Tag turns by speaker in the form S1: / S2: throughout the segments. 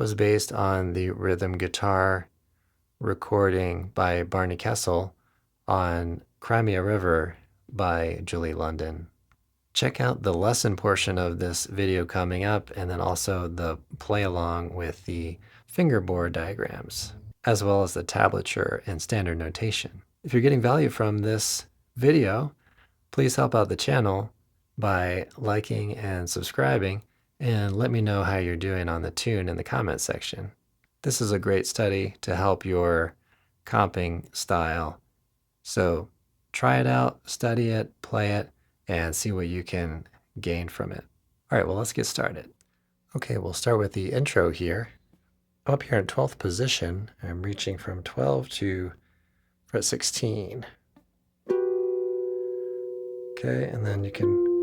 S1: was based on the rhythm guitar recording by Barney Kessel on Crimea River by Julie London. Check out the lesson portion of this video coming up, and then also the play along with the fingerboard diagrams, as well as the tablature and standard notation. If you're getting value from this video, please help out the channel by liking and subscribing, and let me know how you're doing on the tune in the comment section. This is a great study to help your comping style. So try it out, study it, play it, and see what you can gain from it. All right, well, let's get started. Okay, we'll start with the intro here. I'm up here in 12th position. I'm reaching from 12 to fret 16. Okay, and then you can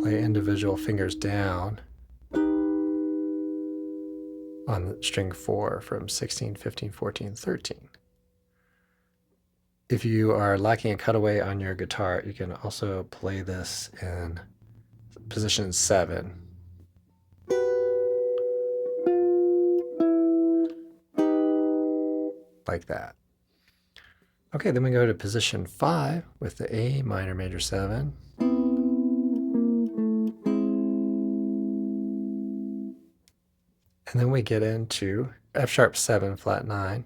S1: play individual fingers down on string 4 from 16, 15, 14, 13. If you are lacking a cutaway on your guitar, you can also play this in position 7. Like that. Okay, then we go to position 5 with the A minor major 7. And then we get into F sharp 7 flat 9.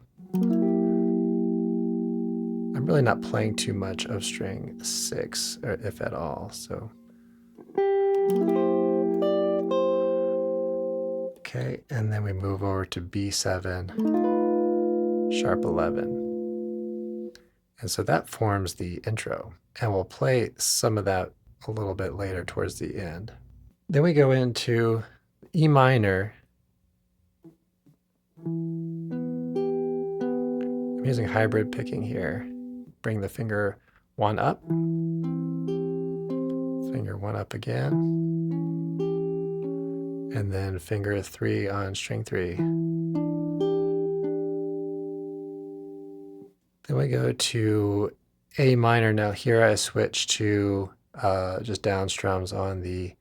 S1: I'm really not playing too much of string 6, or if at all, so. Okay, and then we move over to B7, sharp 11. And so that forms the intro, and we'll play some of that a little bit later towards the end. Then we go into E minor. I'm using hybrid picking here. Bring the finger 1 up, finger 1 up again, and then finger 3 on string 3. Then we go to A minor. Now here I switch to just down strums on the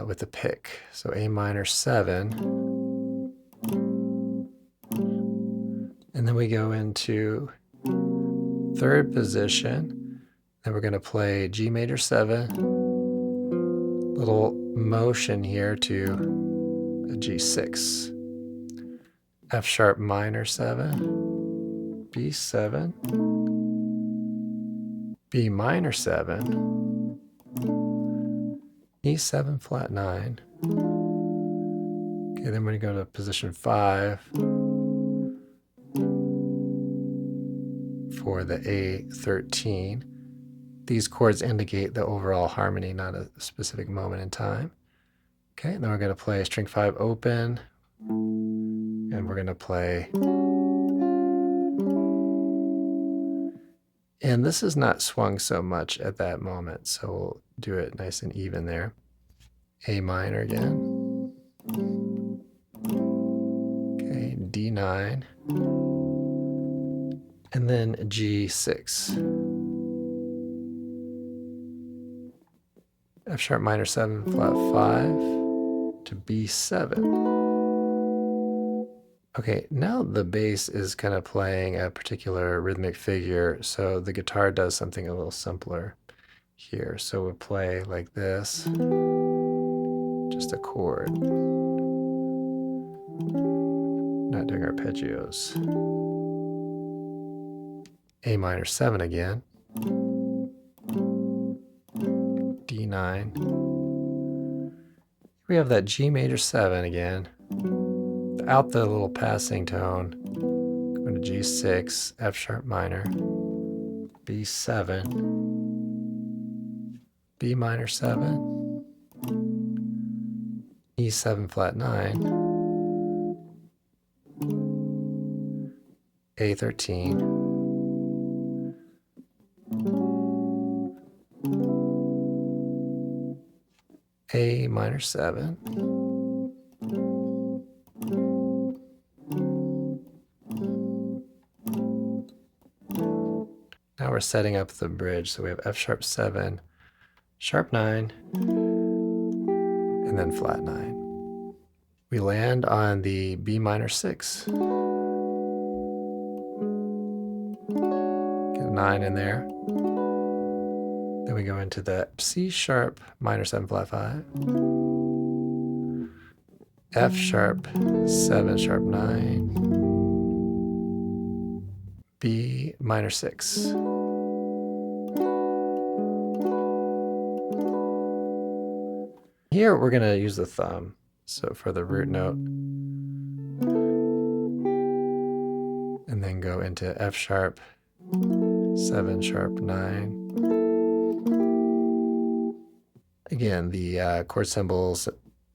S1: with the pick. So A minor 7, and then we go into 3rd position. Then we're going to play G major 7, little motion here to a G6, F sharp minor 7, B7, B minor 7, E7 flat 9. Okay, then we're going to go to position 5 for the A13. These chords indicate the overall harmony, not a specific moment in time. Okay, then we're going to play string 5 open, and we're going to play. And this is not swung so much at that moment, so we'll do it nice and even there. A minor again. Okay, D9. And then G6. F sharp minor 7 flat 5 to B7. Okay, now the bass is kind of playing a particular rhythmic figure, so the guitar does something a little simpler here. So we'll play like this, just a chord. Not doing arpeggios. A minor 7 again, D9. We have that G major 7 again, without the little passing tone. Going to G6, F sharp minor, B7, B minor 7, E7 flat 9, A13, A minor 7, now we're setting up the bridge, so we have F sharp 7, sharp 9, and then flat 9. We land on the B minor 6. Get a 9 in there. Then we go into the C sharp minor 7 flat 5. F sharp 7 sharp 9. B minor 6. Here we're going to use the thumb. So for the root note. And then go into F sharp 7 sharp 9. Again, the chord symbols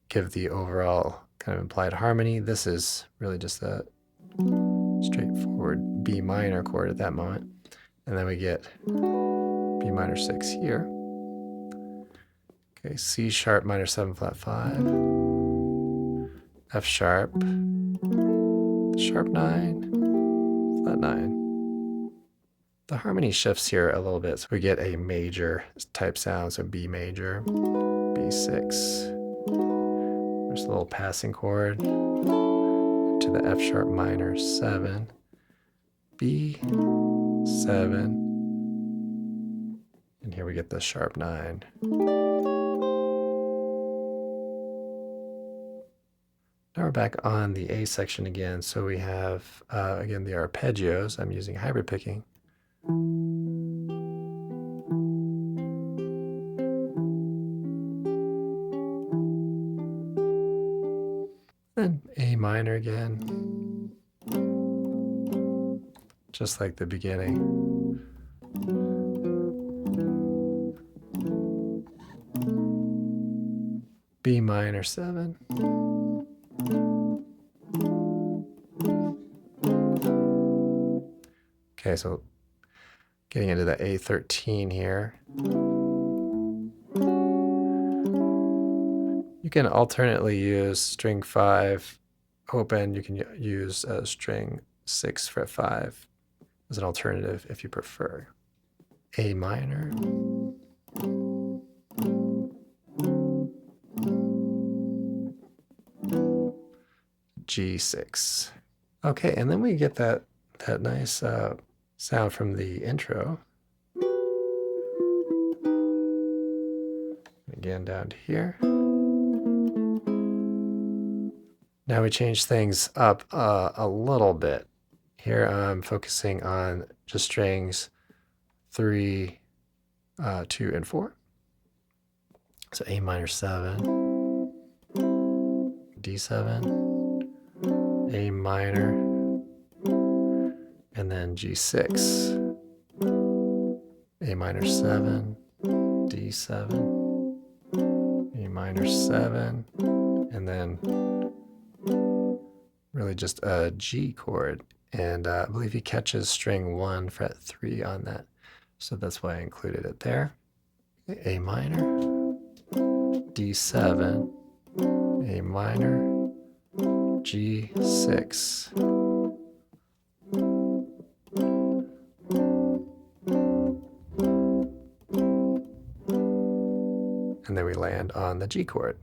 S1: give the overall kind of implied harmony. This is really just a straightforward B minor chord at that moment. And then we get B minor 6 here. Okay, C sharp minor 7 flat 5. F sharp, sharp 9, flat 9. The harmony shifts here a little bit, so we get a major type sound, so B major, B6. There's a little passing chord to the F sharp minor 7, B7, and here we get the sharp 9. Now we're back on the A section again, so we have, again, the arpeggios. I'm using hybrid picking. Then A minor again, just like the beginning. B minor 7. Okay, so getting into the A13 here. You can alternately use string 5 open. You can use string 6 fret 5 as an alternative if you prefer. A minor. G6. Okay, and then we get that nice sound from the intro. Again, down to here. Now we change things up a little bit. Here I'm focusing on just strings 3, 2, and 4. So A minor 7, D7, A minor, and then G6, A minor 7, D7, A minor 7, and then really just a G chord. And I believe he catches string 1 fret 3 on that. So that's why I included it there. A minor, D7, A minor, G6. And then we land on the G chord.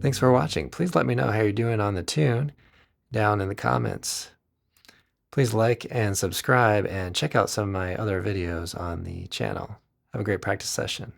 S1: Thanks for watching. Please let me know how you're doing on the tune down in the comments. Please like and subscribe and check out some of my other videos on the channel. Have a great practice session.